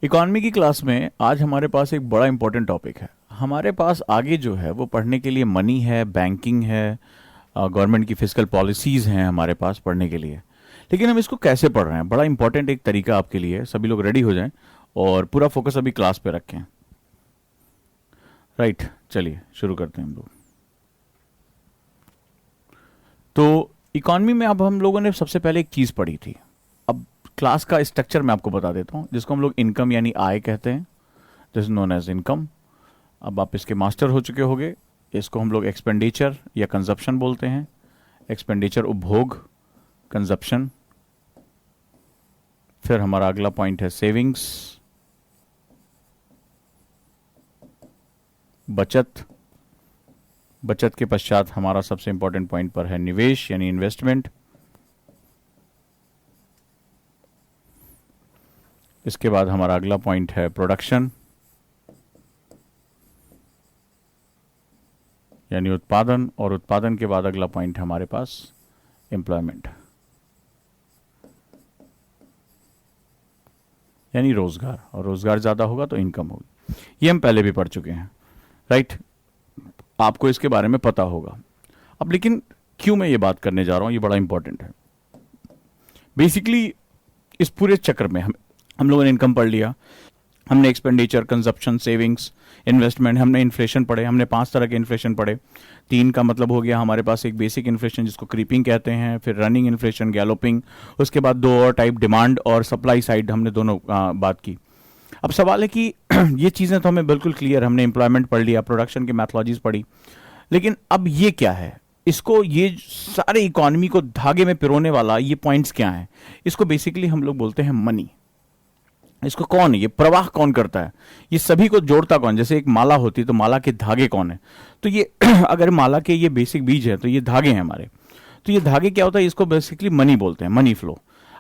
Economy की class में आज हमारे पास एक बड़ा इंपॉर्टेंट टॉपिक है। हमारे पास आगे जो है वो पढ़ने के लिए मनी है, बैंकिंग है, गवर्नमेंट की फिजिकल पॉलिसीज़ हैं हमारे पास पढ़ने के लिए। लेकिन हम इसको कैसे पढ़ रहे हैं, बड़ा इंपॉर्टेंट एक तरीका आपके लिए है। सभी लोग रेडी हो जाएं और पूरा फोकस अभी क्लास पे रखें। राइट, चलिए शुरू करते हैं हम लोग। तो इकॉनमी में अब हम लोगों ने सबसे पहले एक चीज़ पढ़ी थी। अब क्लास का स्ट्रक्चर मैं आपको बता देता हूँ, जिसको हम लोग इनकम यानी आय कहते हैं, this is known as income. अब आप इसके मास्टर हो चुके होंगे। इसको हम लोग एक्सपेंडिचर या कंजप्शन बोलते हैं। एक्सपेंडिचर उपभोग, कंजप्शन। फिर हमारा अगला पॉइंट है सेविंग्स, बचत। बचत के पश्चात हमारा सबसे इंपॉर्टेंट पॉइंट पर है निवेश यानी इन्वेस्टमेंट। इसके बाद हमारा अगला पॉइंट है प्रोडक्शन यानी उत्पादन, और उत्पादन के बाद अगला पॉइंट है हमारे पास एम्प्लॉयमेंट यानी रोजगार, और रोजगार ज्यादा होगा तो इनकम होगी। ये हम पहले भी पढ़ चुके हैं, राइट। आपको इसके बारे में पता होगा। अब लेकिन क्यों मैं ये बात करने जा रहा हूं, ये बड़ा इंपॉर्टेंट है। बेसिकली इस पूरे चक्र में हम लोगों ने इनकम पढ़ लिया, हमने एक्सपेंडिचर, कंजप्शन, सेविंग्स, इन्वेस्टमेंट, हमने इन्फ्लेशन पढ़े। हमने 5 तरह के इन्फ्लेशन पढ़े। 3 का मतलब हो गया हमारे पास एक बेसिक इन्फ्लेशन जिसको क्रीपिंग कहते हैं, फिर रनिंग इन्फ्लेशन, गैलोपिंग। उसके बाद 2 और टाइप, डिमांड और सप्लाई साइड, हमने दोनों बात की। अब सवाल है कि ये चीज़ें तो हमें बिल्कुल क्लियर, हमने एम्प्लॉयमेंट पढ़ लिया, प्रोडक्शन की मैथोलॉजीज पढ़ी, लेकिन अब ये क्या है, इसको, ये सारे इकोनॉमी को धागे में पिरोने वाला ये पॉइंट्स क्या हैं? इसको बेसिकली हम लोग बोलते हैं मनी। इसको कौन है, ये प्रवाह कौन करता है, ये सभी को जोड़ता कौन? जैसे एक माला होती है तो माला के धागे कौन है? तो ये अगर माला के ये बेसिक बीज है तो ये धागे हैं हमारे। तो ये धागे क्या होता है, इसको बेसिकली मनी बोलते हैं, मनी फ्लो।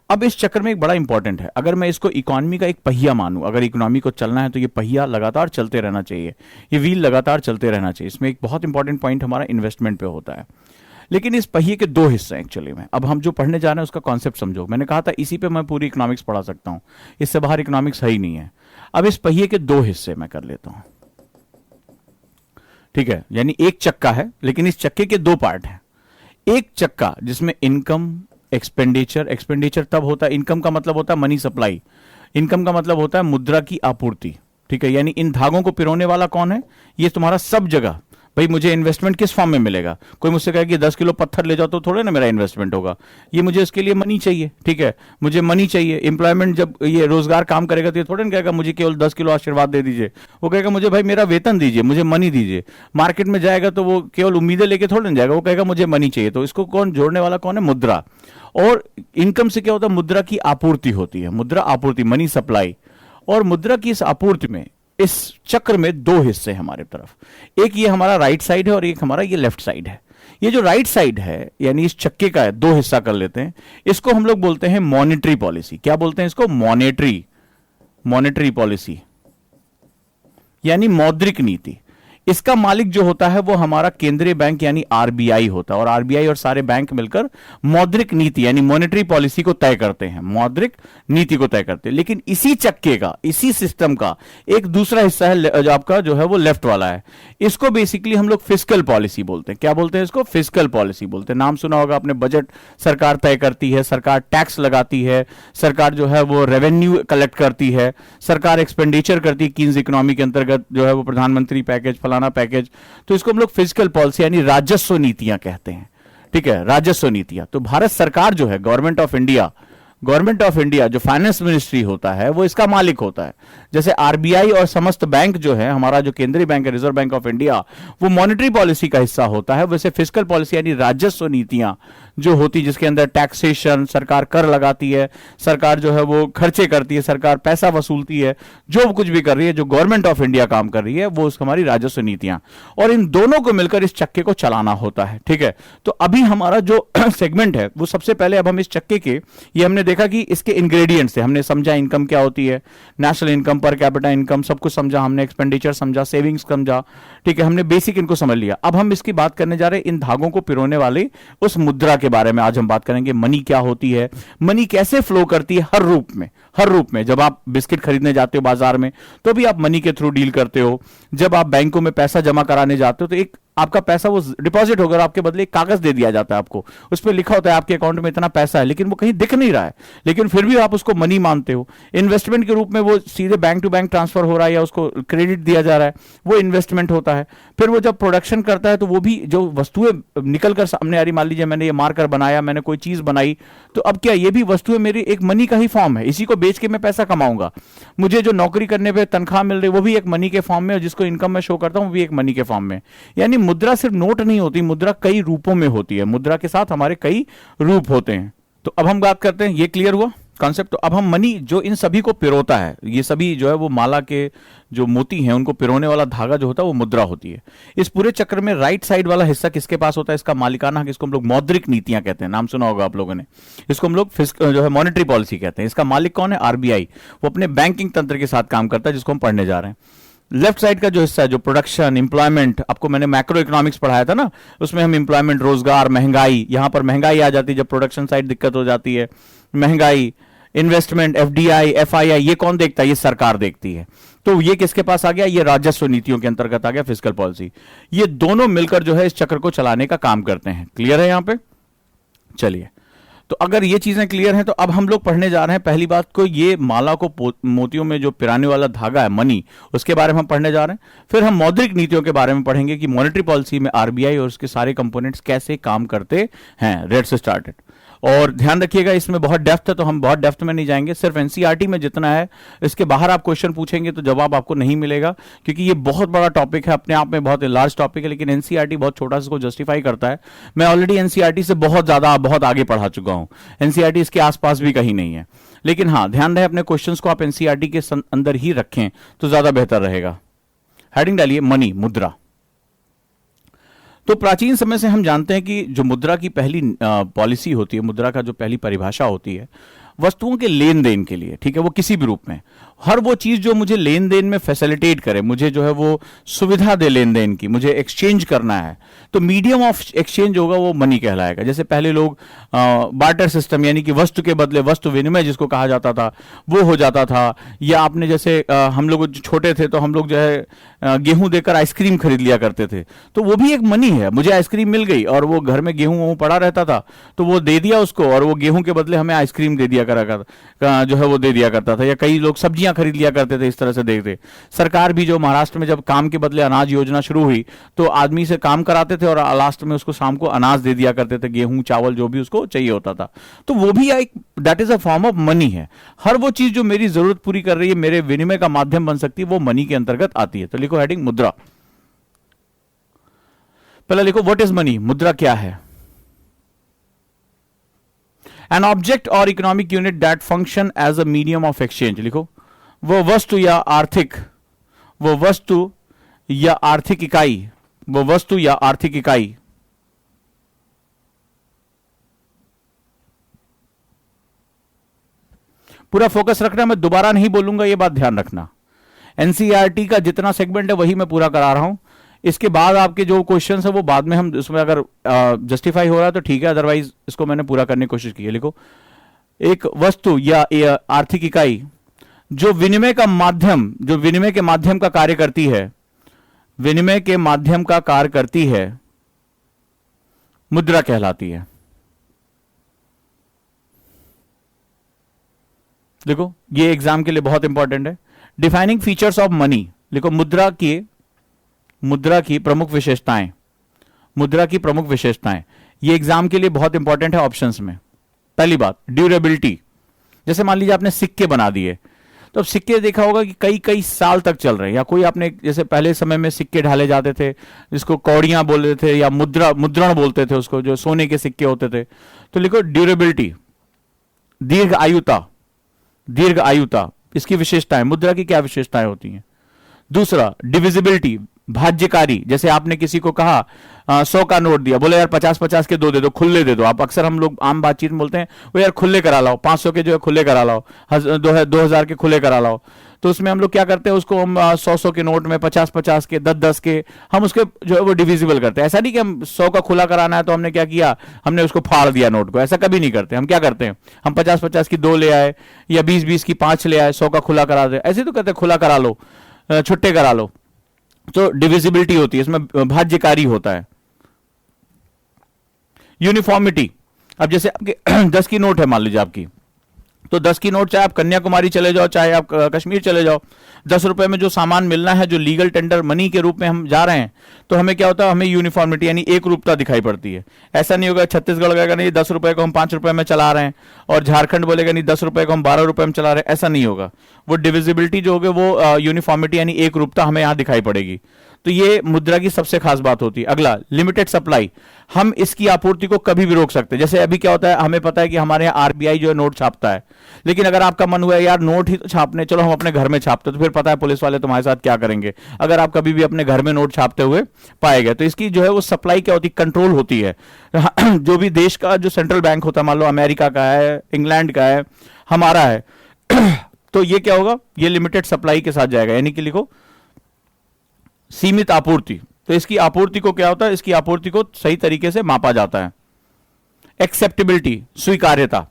अब इस चक्कर में एक बड़ा इंपॉर्टेंट है, अगर मैं इसको इकोनॉमी का एक पहिया मानूं, अगर इकोनॉमी को चलना है तो ये पहिया लगातार चलते रहना चाहिए, ये व्हील लगातार चलते रहना चाहिए। इसमें एक बहुत इंपॉर्टेंट पॉइंट हमारा इन्वेस्टमेंट पे होता है। लेकिन इस पहिए के 2 हिस्से हैं एक्चुअली में। अब हम जो पढ़ने जा रहे हैं उसका कॉन्सेप्ट समझो। मैंने कहा था इसी पे मैं पूरी इकोनॉमिक्स पढ़ा सकता हूं, इससे बाहर इकोनॉमिक्स है ही नहीं है। अब इस पहिए के 2 हिस्से मैं कर लेता हूं, ठीक है। यानी एक चक्का है, लेकिन इस चक्के के 2 पार्ट हैं। एक चक्का जिसमें इनकम, एक्सपेंडिचर। एक्सपेंडिचर तब होता है, इनकम का मतलब होता है मनी सप्लाई, इनकम का मतलब होता है मुद्रा की आपूर्ति, ठीक है। यानी इन धागों को पिरोने वाला कौन है? ये तुम्हारा सब जगह। भाई मुझे इन्वेस्टमेंट किस फॉर्म में मिलेगा? कोई मुझसे कहे कि 10 किलो पत्थर ले जाओ तो थोड़े ना मेरा इन्वेस्टमेंट होगा। ये मुझे इसके लिए मनी चाहिए, ठीक है, मुझे मनी चाहिए। एम्प्लॉयमेंट, जब ये रोजगार काम करेगा तो ये थोड़े ना कहेगा मुझे केवल 10 किलो आशीर्वाद दे दीजिए। वो कहेगा मुझे भाई मेरा वेतन दीजिए, मुझे मनी दीजिए। मार्केट में जाएगा तो वो केवल उम्मीदें लेके थोड़े ना जाएगा, वो कहेगा मुझे मनी चाहिए। तो इसको कौन जोड़ने वाला कौन है? मुद्रा। और इनकम से क्या होता है? मुद्रा की आपूर्ति होती है, मुद्रा आपूर्ति, मनी सप्लाई। और मुद्रा की इस आपूर्ति में, इस चक्र में 2 हिस्से हमारे तरफ, एक ये हमारा राइट साइड है और एक हमारा ये लेफ्ट साइड है। ये जो राइट साइड है यानी इस चक्के का 2 हिस्सा कर लेते हैं, इसको हम लोग बोलते हैं मॉनेटरी पॉलिसी। क्या बोलते हैं इसको? मॉनेटरी पॉलिसी यानी मौद्रिक नीति। इसका मालिक जो होता है वो हमारा केंद्रीय बैंक यानी आरबीआई होता है, और आरबीआई और सारे बैंक मिलकर मौद्रिक नीति यानी मॉनेटरी पॉलिसी को तय करते हैं, मौद्रिक नीति को तय करते हैं। लेकिन इसी चक्के का, इसी सिस्टम का एक दूसरा हिस्सा है जो आपका जो है वो लेफ्ट वाला है। इसको बेसिकली हम लोग फिस्कल पॉलिसी बोलते हैं। क्या बोलते हैं इसको? फिस्कल पॉलिसी बोलते हैं। नाम सुना होगा आपने, बजट सरकार तय करती है, सरकार टैक्स लगाती है, सरकार जो है वो रेवेन्यू कलेक्ट करती है, सरकार एक्सपेंडिचर करती है कीन्स इकोनॉमी के अंतर्गत, जो है वो प्रधानमंत्री पैकेज, पैकेज। तो इसको हम लोग फिजिकल पॉलिसी यानी राजस्व नीतियां कहते हैं, ठीक है, राजस्व नीतियां। तो भारत सरकार जो है, गवर्नमेंट ऑफ इंडिया जो फाइनेंस मिनिस्ट्री होता है वो इसका मालिक होता है। जैसे आरबीआई और समस्त बैंक जो है, हमारा जो केंद्रीय बैंक है, रिजर्व बैंक ऑफ इंडिया, वो मॉनेटरी पॉलिसी का हिस्सा होता है। वैसे फिजिकल पॉलिसी यानी राजस्व नीतियां जो होती, जिसके अंदर टैक्सेशन, सरकार कर लगाती है, सरकार जो है वो खर्चे करती है, सरकार पैसा वसूलती है, जो कुछ भी कर रही है, जो गवर्नमेंट ऑफ इंडिया काम कर रही है, वो हमारी राजस्व नीतियां। और इन दोनों को मिलकर इस चक्के को चलाना होता है, ठीक है। तो अभी हमारा जो सेगमेंट है वो सबसे पहले, अब हम इस चक्के के, ये हमने देखा कि इसके इंग्रेडिएंट्स थे, हमने समझा इनकम क्या होती है, national income, per capita income, सब कुछ समझा हमने, एक्सपेंडिचर समझा, सेविंग्स समझा, ठीक है, हमने बेसिक इनको समझ लिया। अब हम इसकी बात करने जा रहे हैं इन धागों को पिरोने वाले उस मुद्रा के बारे में। आज हम बात करेंगे मनी क्या होती है, मनी कैसे फ्लो करती है, हर रूप में, हर रूप में। जब आप बिस्किट खरीदने जाते हो बाजार में तो भी आप मनी के थ्रू डील करते हो। जब आप बैंकों में पैसा जमा कराने जाते हो तो एक आपका पैसा वो डिपॉजिट होगा और आपके बदले एक कागज दे दिया जाता है आपको, उस पर लिखा होता है आपके अकाउंट में इतना पैसा है, लेकिन वो कहीं दिख नहीं रहा है, लेकिन फिर भी आप उसको मनी मानते हो। इन्वेस्टमेंट के रूप में वो सीधे बैंक टू बैंक ट्रांसफर हो रहा है या उसको क्रेडिट दिया जा रहा है, वो इन्वेस्टमेंट होता है। फिर वो जब प्रोडक्शन करता है तो वो भी जो वस्तुएं निकल कर सामने आ रही, मान लीजिए मैंने ये मार्कर बनाया, मैंने कोई चीज बनाई, तो अब क्या ये भी वस्तुएं मेरी एक मनी का ही फॉर्म है, इसी को बेच के मैं पैसा कमाऊंगा। मुझे जो नौकरी करने पे तनख्वाह मिल रही है वो भी एक मनी के फॉर्म में, और जिसको इनकम में शो करता हूं वो भी एक मनी के फॉर्म में। यानी मुद्रा सिर्फ नोट नहीं होती, मुद्रा कई रूपों में होती है, मुद्रा के साथ हमारे कई रूप होते हैं। तो अब हम बात करते हैं, ये क्लियर हुआ कॉन्सेप्ट। तो अब हम मनी जो इन सभी को पिरोता है, ये सभी जो है वो माला के जो मोती हैं उनको पिरोने वाला धागा जो होता है वो मुद्रा होती है। इस पूरे चक्र में राइट साइड वाला हिस्सा किसके पास होता है? इसका मालिकाना हक, इसको हम लोग मौद्रिक नीतियां कहते हैं, नाम सुना होगा आप लोगों ने। इसको हम लोग जो है मॉनेटरी पॉलिसी कहते हैं। इसका मालिक कौन है? आरबीआई। वो अपने बैंकिंग तंत्र के साथ काम करता है, जिसको हम पढ़ने जा रहे हैं। लेफ्ट साइड का जो हिस्सा है, जो प्रोडक्शन, एम्प्लॉयमेंट, आपको मैंने मैक्रो इकोनॉमिक्स पढ़ाया था ना, उसमें हम एम्प्लॉयमेंट, रोजगार, महंगाई, यहां पर महंगाई आ जाती है जब प्रोडक्शन साइड दिक्कत हो जाती है। महंगाई, इन्वेस्टमेंट, एफडीआई, एफआईआई, ये कौन देखता है? ये सरकार देखती है। तो ये किसके पास आ गया? ये राजस्व नीतियों के अंतर्गत आ गया, फिस्कल पॉलिसी। ये दोनों मिलकर जो है इस चक्र को चलाने का काम करते हैं। क्लियर है यहां पे? चलिए, तो अगर ये चीजें क्लियर हैं तो अब हम लोग पढ़ने जा रहे हैं पहली बात को, ये माला को मोतियों में जो पिराने वाला धागा है मनी, उसके बारे में हम पढ़ने जा रहे हैं। फिर हम मौद्रिक नीतियों के बारे में पढ़ेंगे कि मॉनेटरी पॉलिसी में आरबीआई और उसके सारे कंपोनेंट्स कैसे काम करते हैं। रेड से स्टार्टेड। और ध्यान रखिएगा इसमें बहुत डेप्थ है, तो हम बहुत डेप्थ में नहीं जाएंगे, सिर्फ एनसीईआरटी में जितना है, इसके बाहर आप क्वेश्चन पूछेंगे तो जवाब आपको नहीं मिलेगा, क्योंकि ये बहुत बड़ा टॉपिक है, अपने आप में बहुत लार्ज टॉपिक है, लेकिन एनसीईआरटी बहुत छोटा सा इसको जस्टिफाई करता है। मैं ऑलरेडी एनसीईआरटी से बहुत ज्यादा बहुत आगे पढ़ा चुका हूं, एनसीईआरटी इसके आसपास भी कहीं नहीं है। लेकिन हाँ, ध्यान रहे अपने क्वेश्चंस को आप एनसीईआरटी के अंदर ही रखें तो ज्यादा बेहतर रहेगा। हेडिंग डालिए मनी, मुद्रा। तो प्राचीन समय से हम जानते हैं कि जो मुद्रा की पहली पॉलिसी होती है, मुद्रा का जो पहली परिभाषा होती है वस्तुओं के लेन देन के लिए, ठीक है, वो किसी भी रूप में, हर वो चीज जो मुझे लेन देन में फैसिलिटेट करे, मुझे जो है वो सुविधा दे लेन देन की, मुझे एक्सचेंज करना है, तो मीडियम ऑफ एक्सचेंज होगा वो मनी कहलाएगा। जैसे पहले लोग बार्टर सिस्टम, यानी कि वस्तु के बदले वस्तु विनिमय जिसको कहा जाता था, वो हो जाता था। या आपने जैसे हम लोग छोटे थे तो हम लोग जो है गेहूं देकर आइसक्रीम खरीद लिया करते थे, तो वो भी एक मनी है। मुझे आइसक्रीम मिल गई और वो घर में गेहूं पड़ा रहता था, तो वो दे दिया उसको, और वो गेहूं के बदले हमें आइसक्रीम दे दिया जो है वो दे दिया करता था। या कई लोग सब्जियां खरीद लिया करते थे, इस तरह से देखते। सरकार भी जो महाराष्ट्र में जब काम के बदले अनाज योजना शुरू हुई तो आदमी से काम कराते थे और लास्ट में उसको शाम को अनाज दे दिया करते थे, गेहूं, चावल, जो भी उसको चाहिए होता था। तो वो भी एक that is a form of money है। हर वो चीज जो मेरी जरूरत पूरी कर रही है, मेरे विनिमय का माध्यम बन सकती है, वो मनी के अंतर्गत आती है। तो लिखो हेडिंग मुद्रा। पहले लिखो व्हाट इज मनी, मुद्रा क्या है? An object or economic unit that function as a medium of exchange। लिखो वो वस्तु या आर्थिक इकाई, वो वस्तु या आर्थिक इकाई पूरा फोकस रखना, मैं दोबारा नहीं बोलूंगा, ये बात ध्यान रखना। एनसीईआरटी का जितना सेगमेंट है वही मैं पूरा करा रहा हूं। इसके बाद आपके जो क्वेश्चन है वो बाद में हम उसमें अगर जस्टिफाई हो रहा है तो ठीक है, अदरवाइज इसको मैंने पूरा करने की कोशिश की है। लिखो एक वस्तु या आर्थिक इकाई जो विनिमय के माध्यम का कार्य करती है, विनिमय के माध्यम का कार्य करती है, मुद्रा कहलाती है। देखो ये एग्जाम के लिए बहुत इंपॉर्टेंट है। Defining features of money. लिखो मुद्रा की प्रमुख विशेषताएं, मुद्रा की प्रमुख विशेषताएं, ये एग्जाम के लिए बहुत इंपॉर्टेंट है ऑप्शंस में। पहली बात ड्यूरेबिलिटी। जैसे मान लीजिए आपने सिक्के बना दिए, तो अब सिक्के देखा होगा कि कई कई साल तक चल रहे हैं। या कोई आपने, जैसे पहले समय में सिक्के ढाले जाते थे जिसको कौड़ियां बोलते थे या मुद्रण बोलते थे उसको, जो सोने के सिक्के होते थे। तो लिखो ड्यूरेबिलिटी, दीर्घ आयुता, इसकी विशेषताएं, मुद्रा की क्या विशेषताएं होती हैं। दूसरा डिविजिबिलिटी, भाज्यकारी। जैसे आपने किसी को कहा 100 का नोट दिया, बोले यार 50-50 के दो दे दो, खुले दे दो। आप अक्सर हम लोग आम बातचीत में बोलते हैं वो यार खुले करा लाओ, 500 के जो है खुले करा लाओ, 2000 के खुले करा लाओ। तो उसमें हम लोग क्या करते हैं, उसको हम 100-100 के नोट में, 50-50 के, 10-10 के, हम उसके जो है वो डिविजिबल करते हैं। ऐसा नहीं कि हम 100 का खुला कराना है तो हमने क्या किया, हमने उसको फाड़ दिया नोट को, ऐसा कभी नहीं करते। हम क्या करते हैं, हम 50-50 की 2 ले आए या 20-20 की 5 ले आए, 100 का खुला करा दे, ऐसे तो कहते हैं खुला करा लो, छुट्टे करा लो। तो डिविजिबिलिटी होती है, इसमें भाज्यकारी होता है। यूनिफॉर्मिटी, अब जैसे आपके 10 की नोट है मान लीजिए आपकी, तो 10 की नोट, चाहे आप कन्याकुमारी चले जाओ, चाहे आप कश्मीर चले जाओ, 10 रुपए में जो सामान मिलना है, जो लीगल टेंडर मनी के रूप में हम जा रहे हैं, तो हमें क्या होता है, हमें यूनिफॉर्मिटी यानी एक रूपता दिखाई पड़ती है। ऐसा नहीं होगा छत्तीसगढ़ कहेगा नहीं 10 रुपए को हम 5 रुपए में चला रहे हैं, और झारखंड बोलेगा नहीं 10 रुपए को हम 12 रुपए में चला रहे हैं, ऐसा नहीं होगा। वो डिविजिबिलिटी जो होगी वो यूनिफॉर्मिटी यानी एक रूपता हमें यहां दिखाई पड़ेगी। तो ये मुद्रा की सबसे खास बात होती है। अगला, लिमिटेड सप्लाई, हम इसकी आपूर्ति को कभी भी रोक सकते हैं। जैसे अभी क्या होता है, हमें पता है कि हमारे यहाँ आरबीआई जो है नोट छापता है, लेकिन अगर आपका मन हुआ है यार नोट ही तो छापने, चलो हम अपने घर में छापते, तो फिर पता है पुलिस वाले तुम्हारे साथ क्या करेंगे अगर आप कभी भी अपने घर में नोट छापते हुए पाए गए। तो इसकी जो है वो सप्लाई क्या होती है, कंट्रोल होती है। जो भी देश का जो सेंट्रल बैंक होता है, मान लो अमेरिका का है, इंग्लैंड का है, हमारा है, तो ये क्या होगा, ये लिमिटेड सप्लाई के साथ जाएगा, यानी कि लिखो सीमित आपूर्ति। तो इसकी आपूर्ति को क्या होता है, इसकी आपूर्ति को सही तरीके से मापा जाता है। एक्सेप्टेबिलिटी, स्वीकार्यता,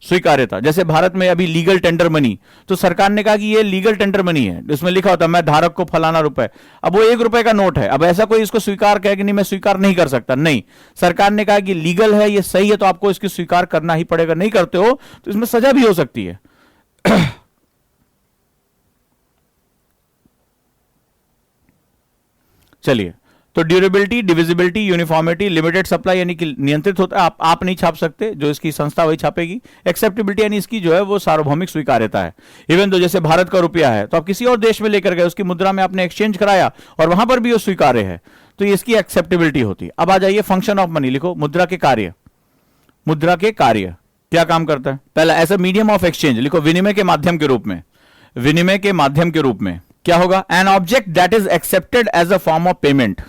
स्वीकार्यता, जैसे भारत में अभी लीगल टेंडर मनी, तो सरकार ने कहा कि ये लीगल टेंडर मनी है, इसमें लिखा होता है मैं धारक को फलाना रुपए, अब वो 1 रुपए का नोट है, अब ऐसा कोई इसको स्वीकार कहे कि नहीं मैं स्वीकार नहीं कर सकता, नहीं, सरकार ने कहा कि लीगल है, ये सही है, तो आपको इसकी स्वीकार करना ही पड़ेगा, नहीं करते हो तो इसमें सजा भी हो सकती है। चलिए, तो durability, divisibility, uniformity, limited supply यानी कि नियंत्रित होता है, आप नहीं छाप सकते, जो इसकी संस्था वही छापेगी। एक्सेप्टेबिलिटी यानी इसकी जो है वो सार्वभौमिक स्वीकार्यता है। इवन तो जैसे भारत का रुपया है, तो आप किसी और देश में लेकर गए, उसकी मुद्रा में आपने एक्सचेंज कराया और वहां पर भी वो स्वीकार्य है, तो इसकी एक्सेप्टेबिलिटी होती है। अब आ जाइए फंक्शन ऑफ मनी, लिखो मुद्रा के कार्य। मुद्रा के कार्य क्या काम करता है, पहला as a medium of exchange, लिखो विनिमय के माध्यम के रूप में, विनिमय के माध्यम के रूप में क्या होगा, an object that is accepted as a form of payment,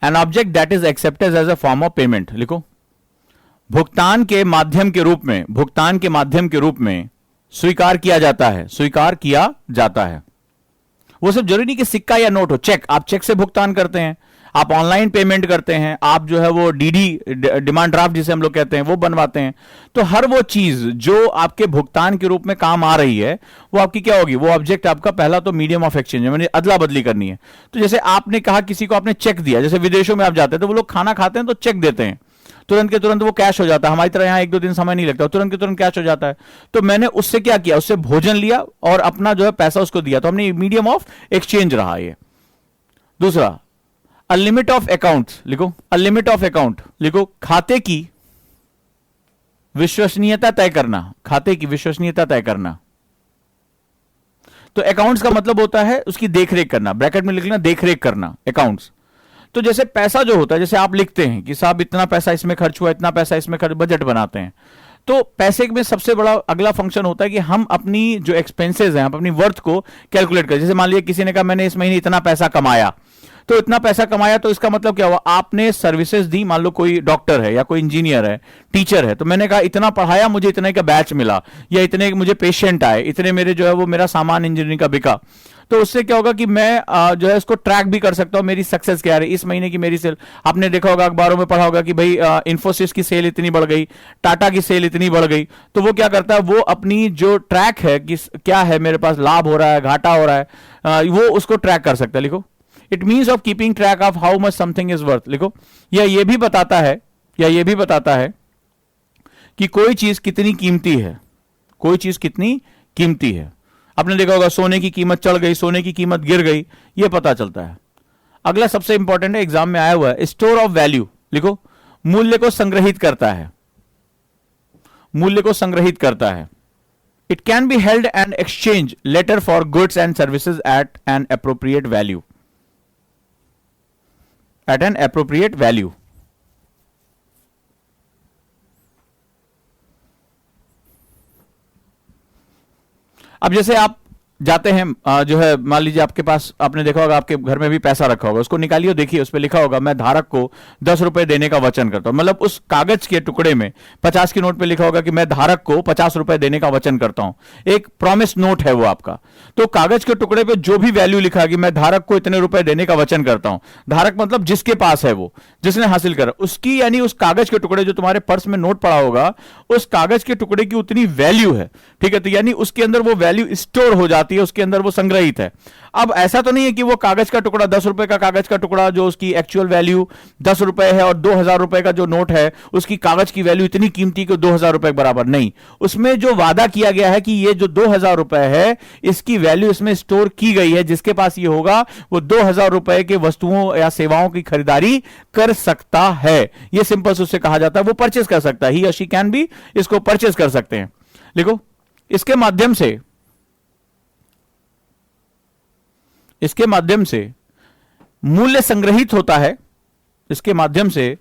an object that is accepted as a form of payment, लिखो भुगतान के माध्यम के रूप में, भुगतान के माध्यम के रूप में स्वीकार किया जाता है, स्वीकार किया जाता है। वो सब जरूरी नहीं कि सिक्का या नोट हो, चेक, आप चेक से भुगतान करते हैं, आप ऑनलाइन पेमेंट करते हैं, आप जो है वो डीडी, डिमांड ड्राफ्ट जिसे हम लोग कहते हैं, वो बनवाते हैं। तो हर वो चीज जो आपके भुगतान के रूप में काम आ रही है, वो आपकी क्या होगी, वो ऑब्जेक्ट आपका पहला तो मीडियम ऑफ एक्सचेंज है, मैंने अदला बदली करनी है। तो जैसे आपने कहा किसी को आपने चेक दिया, जैसे विदेशों में आप जाते हैं तो वो लोग खाना खाते हैं तो चेक देते हैं, तुरंत के तुरंत वो कैश हो जाता है। हमारी तरह यहां 1-2 दिन समय नहीं लगता, तुरंत के तुरंत कैश हो जाता है। तो मैंने उससे क्या किया, उससे भोजन लिया और अपना जो है पैसा उसको दिया, तो हमने मीडियम ऑफ एक्सचेंज रहा ये। दूसरा, अ लिमिट ऑफ अकाउंट, लिखो अ लिमिट ऑफ अकाउंट, लिखो खाते की विश्वसनीयता तय करना, खाते की विश्वसनीयता तय करना। तो अकाउंट्स का मतलब होता है उसकी देखरेख करना, ब्रैकेट में लिख लेना देखरेख करना, अकाउंट्स। तो जैसे पैसा जो होता है, जैसे आप लिखते हैं कि साहब इतना पैसा इसमें खर्च हुआ, इतना पैसा इसमें खर्च, बजट बनाते हैं, तो पैसे में सबसे बड़ा अगला फंक्शन होता है कि हम अपनी जो एक्सपेंसेस हैं, हम अपनी वर्थ को कैलकुलेट करें। जैसे मान लीजिए किसी ने कहा मैंने इस महीने इतना पैसा कमाया, तो इतना पैसा कमाया, तो इसका मतलब क्या हुआ, आपने सर्विसेज दी, मान लो कोई डॉक्टर है या कोई इंजीनियर है, टीचर है, तो मैंने कहा इतना पढ़ाया, मुझे इतने का बैच मिला, या इतने मुझे पेशेंट आए, इतने मेरे जो है वो मेरा सामान इंजीनियरिंग का बिका। तो उससे क्या होगा कि मैं जो है इसको ट्रैक भी कर सकता हूं, मेरी सक्सेस क्या है, इस महीने की मेरी सेल। आपने देखा होगा, अखबारों में पढ़ा होगा कि भाई इंफोसिस की सेल इतनी बढ़ गई, टाटा की सेल इतनी बढ़ गई। तो वो क्या करता है, वो अपनी जो ट्रैक है कि क्या है, मेरे पास लाभ हो रहा है, घाटा हो रहा है, वो उसको ट्रैक कर सकता है। लिखो it means of keeping track of how much something is worth, लिखो। या ये भी बताता है, या ये भी बताता है कि कोई चीज कितनी कीमती है, कोई चीज कितनी कीमती है। आपने देखा होगा सोने की कीमत चढ़ गई, सोने की कीमत गिर गई, ये पता चलता है। अगला सबसे इंपॉर्टेंट है, एग्जाम में आया हुआ है, स्टोर ऑफ वैल्यू, लिखो मूल्य को संग्रहित करता है, मूल्य को संग्रहित करता है। It can be held and exchange later for goods and services at an appropriate value, at an appropriate value. अब जैसे आप जाते हैं जो है मान लीजिए आपके पास, आपने देखा होगा आपके घर में भी पैसा रखा होगा, उसको निकालिए, देखिए उस पर लिखा होगा मैं धारक को 10 रुपए देने का वचन करता हूं। मतलब उस कागज के टुकड़े में 50 के नोट पे लिखा होगा कि मैं धारक को 50 रुपए देने का वचन करता हूं। एक प्रॉमिस नोट है वो आपका। तो कागज के टुकड़े पे जो भी वैल्यू लिखा है कि मैं धारक को इतने रुपए देने का वचन करता हूं, धारक मतलब जिसके पास है, वो जिसने हासिल करा, उसकी यानी उस कागज के टुकड़े जो तुम्हारे पर्स में नोट पड़ा होगा, उस कागज के टुकड़े की उतनी वैल्यू है। ठीक है, तो यानी उसके अंदर वो वैल्यू स्टोर हो जाती है, उसके अंदर वो संग्रहित है। अब ऐसा तो नहीं है कि वो कागज का टुकड़ा 10 रुपए का कागज का टुकड़ा जो उसकी एक्चुअल वैल्यू 10 रुपए है और 2000 रुपए का जो नोट है उसकी कागज की वैल्यू इतनी कीमती कि 2000 रुपए के बराबर नहीं। उसमें जो वादा किया गया है कि ये जो 2000 रुपए है इसकी वैल्यू इसमें स्टोर की गई है, जिसके पास ये होगा वो 2000 रुपए के वस्तुओं या सेवाओं की खरीदारी कर सकता है। ये सिंपल से उससे कहा जाता है वो परचेस कर सकता है, ही और शी कैन बी, इसको परचेस कर सकते हैं। लिखो, इसके माध्यम से मूल्य संग्रहित होता है, इसके माध्यम से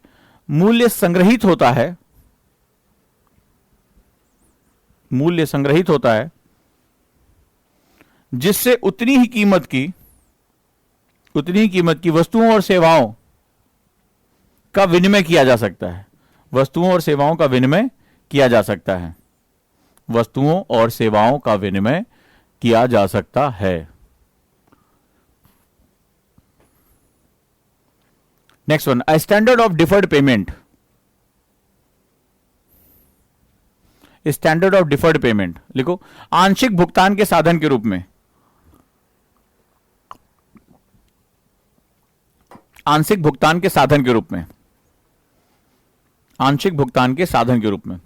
मूल्य संग्रहित होता है, मूल्य संग्रहित होता है जिससे उतनी ही कीमत की वस्तुओं और सेवाओं का विनिमय किया जा सकता है। वस्तुओं और सेवाओं का विनिमय किया जा सकता है। वस्तुओं और सेवाओं का विनिमय किया जा सकता है। Next one, a standard of deferred payment. Standard of deferred payment लिखो, आंशिक भुगतान के साधन के रूप में, आंशिक भुगतान के साधन के रूप में, आंशिक भुगतान के साधन के रूप में।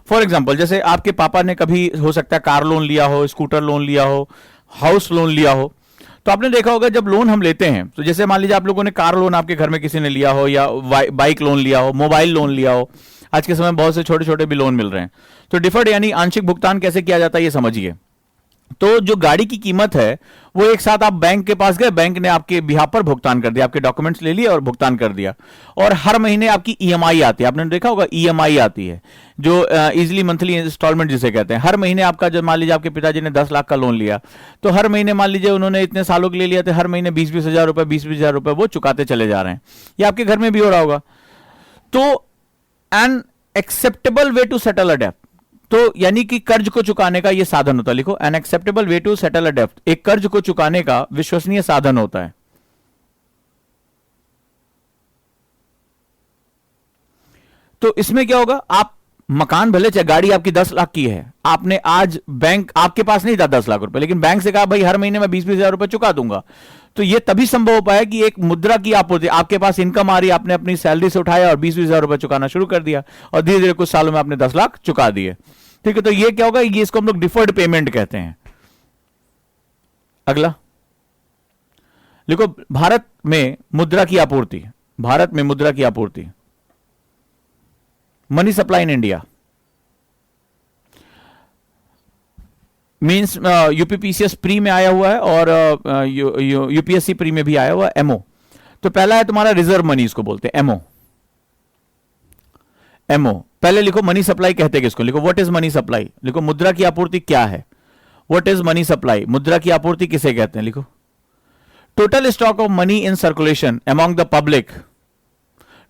फॉर एग्जाम्पल, जैसे आपके पापा ने कभी हो सकता है कार लोन लिया हो, स्कूटर लोन लिया हो, हाउस लोन लिया हो, तो आपने देखा होगा जब लोन हम लेते हैं, तो जैसे मान लीजिए आप लोगों ने कार लोन आपके घर में किसी ने लिया हो, या बाइक लोन लिया हो, मोबाइल लोन लिया हो, आज के समय में बहुत से छोटे छोटे भी लोन मिल रहे हैं। तो डिफर्ड यानी आंशिक भुगतान कैसे किया जाता है ये समझिए। तो जो गाड़ी की कीमत है वो एक साथ आप बैंक के पास गए, बैंक ने आपके बिहाफ पर भुगतान कर दिया, आपके डॉक्यूमेंट्स ले लिए और भुगतान कर दिया, और हर महीने आपकी ईएमआई आती है। आपने देखा होगा ईएमआई आती है जो इजिली मंथली इंस्टॉलमेंट जिसे कहते हैं। हर महीने आपका, जब मान लीजिए आपके पिताजी ने 10 लाख का लोन लिया, तो हर महीने मान लीजिए उन्होंने इतने सालों के लिए लिया, तो हर महीने 20-20 हजार रुपए, 20-20 हजार रुपए वो चुकाते चले जा रहे हैं। ये आपके घर में भी हो रहा होगा। तो an acceptable way to settle a डेब्ट, तो यानी कि कर्ज को चुकाने का यह साधन होता है। लिखो, an acceptable way to settle a डेब्ट, एक कर्ज को चुकाने का विश्वसनीय साधन होता है। तो इसमें क्या होगा, आप मकान भले चाहे गाड़ी आपकी 10 लाख की है, आपने आज बैंक, आपके पास नहीं था 10 लाख रुपए, लेकिन बैंक से कहा भाई हर महीने मैं 20-20 हजार रुपए चुका दूंगा। तो यह तभी संभव हो पाया कि एक मुद्रा की आपूर्ति, आपके पास इनकम आ रही है, आपने अपनी सैलरी से उठाया और 20-20 हजार रुपए चुकाना शुरू कर दिया, और धीरे धीरे कुछ सालों में आपने 10 लाख चुका दिए। ठीक है, तो ये क्या होगा, ये इसको हम लोग डिफर्ड पेमेंट कहते हैं। अगला लिखो, भारत में मुद्रा की आपूर्ति, भारत में मुद्रा की आपूर्ति, money supply in India means UPPCS pre में आया हुआ है और यूपीएससी प्री में भी आया हुआ है एमओ। तो पहला है तुम्हारा रिजर्व मनी, इसको बोलते हैं एमओ। एमओ पहले लिखो, मनी सप्लाई कहते हैं किसको, लिखो व्हाट इज मनी सप्लाई, लिखो मुद्रा की आपूर्ति क्या है, व्हाट इज मनी सप्लाई, मुद्रा की आपूर्ति किसे कहते हैं, लिखो total stock of money in circulation among the public,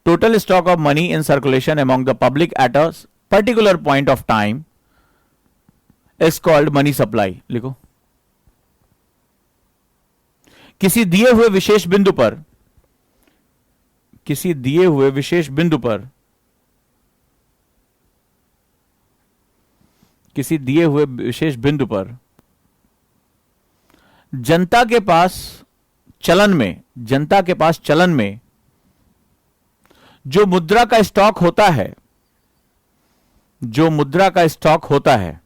total stock of money in circulation among the public at a particular point of time is called money supply. लिखो, किसी दिए हुए विशेष बिंदु पर, किसी दिए हुए विशेष बिंदु पर, किसी दिए हुए विशेष बिंदु पर जनता के पास चलन में, जनता के पास चलन में जो मुद्रा का स्टॉक होता है, जो मुद्रा का स्टॉक होता है,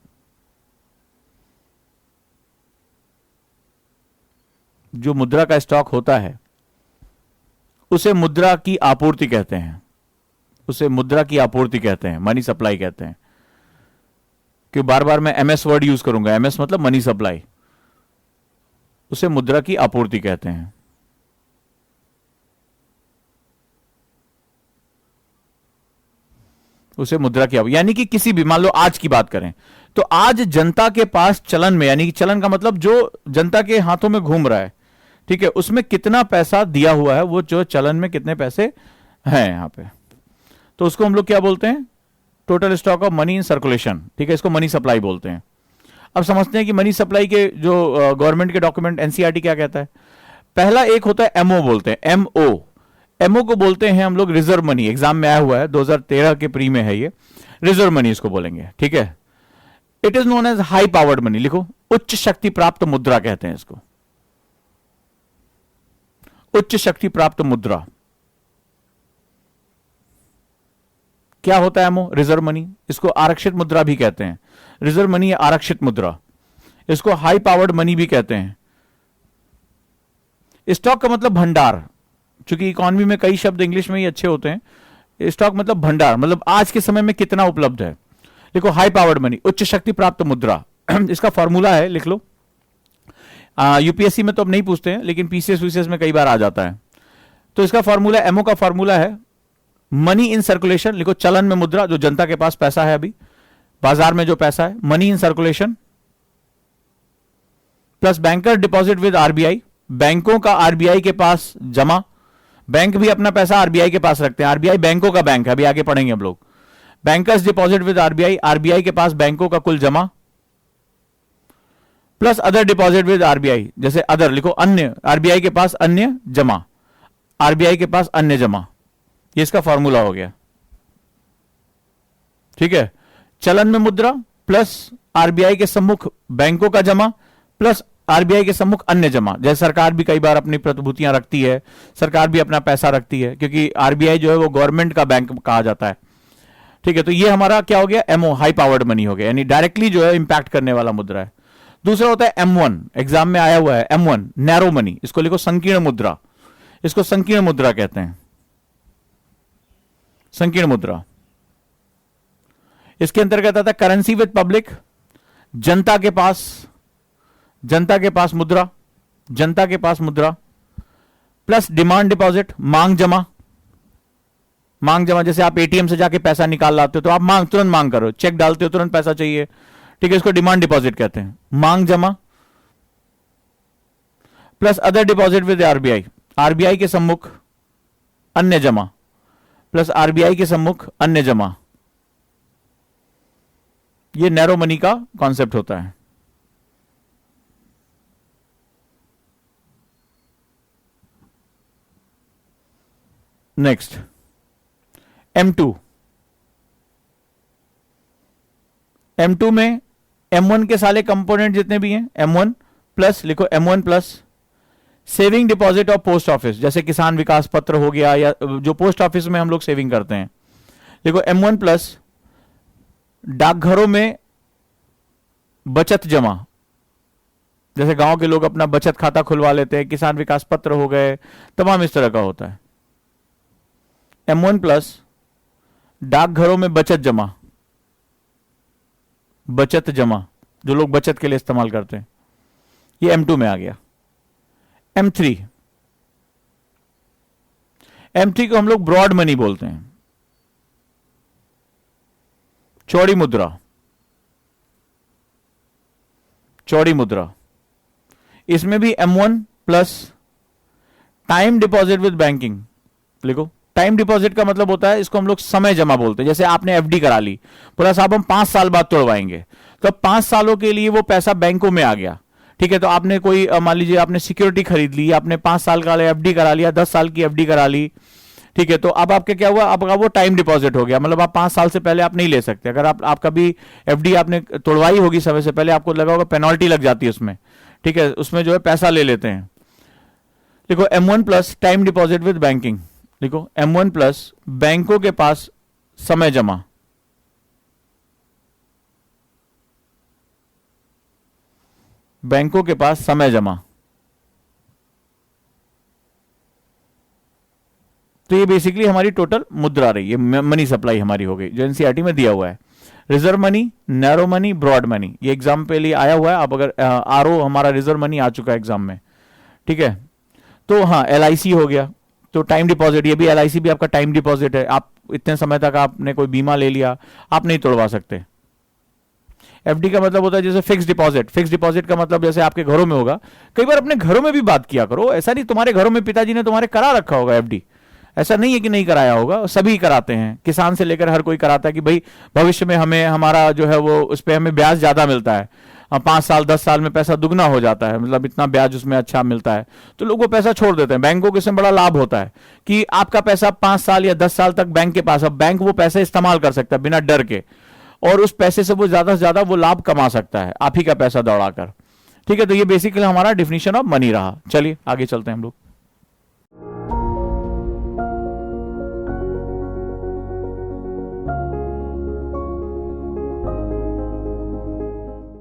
जो मुद्रा का स्टॉक होता है उसे मुद्रा की आपूर्ति कहते हैं, उसे मुद्रा की आपूर्ति कहते हैं, मनी सप्लाई कहते हैं। कि बार बार मैं एमएस वर्ड यूज करूंगा, एमएस मतलब मनी सप्लाई, उसे मुद्रा की आपूर्ति कहते हैं। उसे मुद्रा की आवक, यानी कि किसी भी, मान लो आज की बात करें तो आज जनता के पास चलन में, यानी कि चलन का मतलब जो जनता के हाथों में घूम रहा है, ठीक है, उसमें कितना पैसा दिया हुआ है, वो जो चलन में कितने पैसे हैं यहां पे, तो उसको हम लोग क्या बोलते हैं, total stock of money in circulation, ठीक है, इसको मनी सप्लाई बोलते हैं। अब समझते हैं कि मनी सप्लाई के जो गवर्नमेंट के डॉक्यूमेंट एनसीईआरटी क्या कहता है। पहला एक होता है एमओ, बोलते हैं एमओ। एमओ को बोलते हैं हम लोग रिजर्व मनी, एग्जाम में आया हुआ है, 2013 के प्री में है ये, रिजर्व मनी इसको बोलेंगे, ठीक है। It is known as high powered money, लिखो, उच्च शक्ति प्राप्त मुद्रा कहते हैं इसको, उच्च शक्ति प्राप्त मुद्रा। क्या होता है एमओ, रिजर्व मनी, इसको आरक्षित मुद्रा भी कहते हैं, रिजर्व मनी या आरक्षित मुद्रा, इसको हाई पावर्ड मनी भी कहते हैं। स्टॉक का मतलब भंडार, क्योंकि इकोनॉमी में कई शब्द इंग्लिश में ही अच्छे होते हैं। स्टॉक मतलब भंडार, मतलब आज के समय में कितना उपलब्ध है। देखो हाई पावर्ड मनी, उच्च शक्ति प्राप्त मुद्रा इसका फॉर्मूला है, लिख लो। यूपीएससी में तो अब नहीं पूछते हैं, लेकिन पीसीएस वीसीएस में कई बार आ जाता है। तो इसका फॉर्मूला, एमओ का फॉर्मूला है मनी इन सर्कुलेशन, लिखो, चलन में मुद्रा, जो जनता के पास पैसा है अभी बाजार में जो पैसा है, money in circulation, plus banker deposit with RBI, बैंकों का आरबीआई के पास जमा, बैंक भी अपना पैसा आरबीआई के पास रखते हैं, आरबीआई बैंकों का बैंक है, अभी आगे पढ़ेंगे हम लोग। Bankers deposit with RBI, RBI के पास बैंकों का कुल जमा, plus other deposit with RBI, जैसे अदर लिखो, अन्य, आरबीआई के पास अन्य जमा, आरबीआई के पास अन्य जमा, ये इसका फॉर्मूला हो गया, ठीक है। चलन में मुद्रा प्लस आरबीआई के सम्मुख बैंकों का जमा प्लस आरबीआई के सम्मुख अन्य जमा, जैसे सरकार भी कई बार अपनी प्रतिभूतियां रखती है, सरकार भी अपना पैसा रखती है, क्योंकि आरबीआई जो है वो गवर्नमेंट का बैंक कहा जाता है, ठीक है। तो ये हमारा क्या हो गया, एमओ, हाई पावर्ड मनी हो गया, यानी डायरेक्टली जो है इंपैक्ट करने वाला मुद्रा है। दूसरा होता है M1, एग्जाम में आया हुआ है M1, नैरो मनी, इसको लिखो संकीर्ण मुद्रा, इसको संकीर्ण मुद्रा कहते हैं, संकीर्ण मुद्रा। इसके अंतर्गत आता है करेंसी विद पब्लिक, जनता के पास मुद्रा, जनता के पास मुद्रा, प्लस डिमांड डिपॉजिट, मांग जमा, मांग जमा, जैसे आप एटीएम से जाके पैसा निकाल लाते हो तो आप तुरंत मांग करो, चेक डालते हो तुरंत पैसा चाहिए, ठीक है, इसको डिमांड डिपॉजिट कहते हैं, मांग जमा, plus other deposit with RBI, RBI के सम्मुख अन्य जमा, प्लस आरबीआई के सम्मुख अन्य जमा, ये नैरो मनी का कॉन्सेप्ट होता है। नेक्स्ट M2, M2 में M1 के सारे कंपोनेंट जितने भी हैं, M1 प्लस, लिखो M1 plus saving deposit of post office, जैसे किसान विकास पत्र हो गया, या जो पोस्ट ऑफिस में हम लोग सेविंग करते हैं, देखो M1 प्लस डाकघरों में बचत जमा, जैसे गांव के लोग अपना बचत खाता खुलवा लेते हैं, किसान विकास पत्र हो गए, तमाम इस तरह का होता है। M1 प्लस डाकघरों में बचत जमा, बचत जमा, जो लोग बचत के लिए इस्तेमाल करते हैं, ये M2 में आ गया। M3, M3 को हम लोग ब्रॉड मनी बोलते हैं, चौड़ी मुद्रा, चौड़ी मुद्रा। इसमें भी M1 plus time deposit with banking, लिखो, टाइम डिपॉजिट का मतलब होता है, इसको हम लोग समय जमा बोलते हैं, जैसे आपने एफडी करा ली, बोला साहब हम 5 साल बाद तोड़वाएंगे, तो 5 सालों के लिए वो पैसा बैंकों में आ गया, ठीक है। तो आपने कोई, मान लीजिए आपने सिक्योरिटी खरीद ली, आपने 5 साल का एफडी करा लिया, 10 साल की एफडी करा ली, ठीक है। तो अब आपके क्या हुआ, आपका वो टाइम डिपॉजिट हो गया, मतलब आप 5 साल से पहले आप नहीं ले सकते। अगर आपका भी एफडी आपने तोड़वाई होगी समय से पहले, आपको लगा होगा पेनल्टी लग जाती है उसमें, ठीक है, उसमें जो है पैसा ले लेते हैं। देखो M1 plus time deposit with banking, लिखो M1 प्लस बैंकों के पास समय जमा, बैंकों के पास समय जमा। तो ये बेसिकली हमारी टोटल मुद्रा रही है, मनी सप्लाई हमारी हो गई, जो एनसीईआरटी में दिया हुआ है। Reserve money, narrow money, broad money, ये एग्जाम पे लिए आया हुआ है। आप अगर आरओ, हमारा रिजर्व मनी आ चुका है एग्जाम में, ठीक है। तो हाँ, एलआईसी हो गया, तो टाइम डिपॉजिट, ये भी एलआईसी भी आपका टाइम डिपॉजिट है। आप इतने समय तक आपने कोई बीमा ले लिया, आप नहीं तोड़वा सकते। एफडी का मतलब होता है जैसे फिक्स डिपॉजिट। फिक्स डिपॉजिट का मतलब जैसे आपके घरों में होगा, कई बार अपने घरों में भी बात किया करो, ऐसा नहीं तुम्हारे घरों में पिताजी ने तुम्हारे करा रखा होगा एफडी, ऐसा नहीं है कि नहीं कराया होगा, सभी कराते हैं, किसान से लेकर हर कोई कराता है कि भाई भविष्य में हमें हमारा जो है वो उस पर हमें ब्याज ज्यादा मिलता है, 5 साल 10 साल में पैसा दुगना हो जाता है, मतलब इतना ब्याज उसमें अच्छा मिलता है, तो लोग वो पैसा छोड़ देते हैं। बैंकों को इसमें बड़ा लाभ होता है कि आपका पैसा 5 साल या 10 साल तक बैंक के पास, अब बैंक वो पैसे इस्तेमाल कर सकता है बिना डर के, और उस पैसे से वो ज्यादा से ज्यादा वो लाभ कमा सकता है आप ही का पैसा दौड़ाकर। ठीक है, तो ये बेसिकली हमारा डिफिनीशन ऑफ मनी रहा। चलिए आगे चलते हैं हम लोग।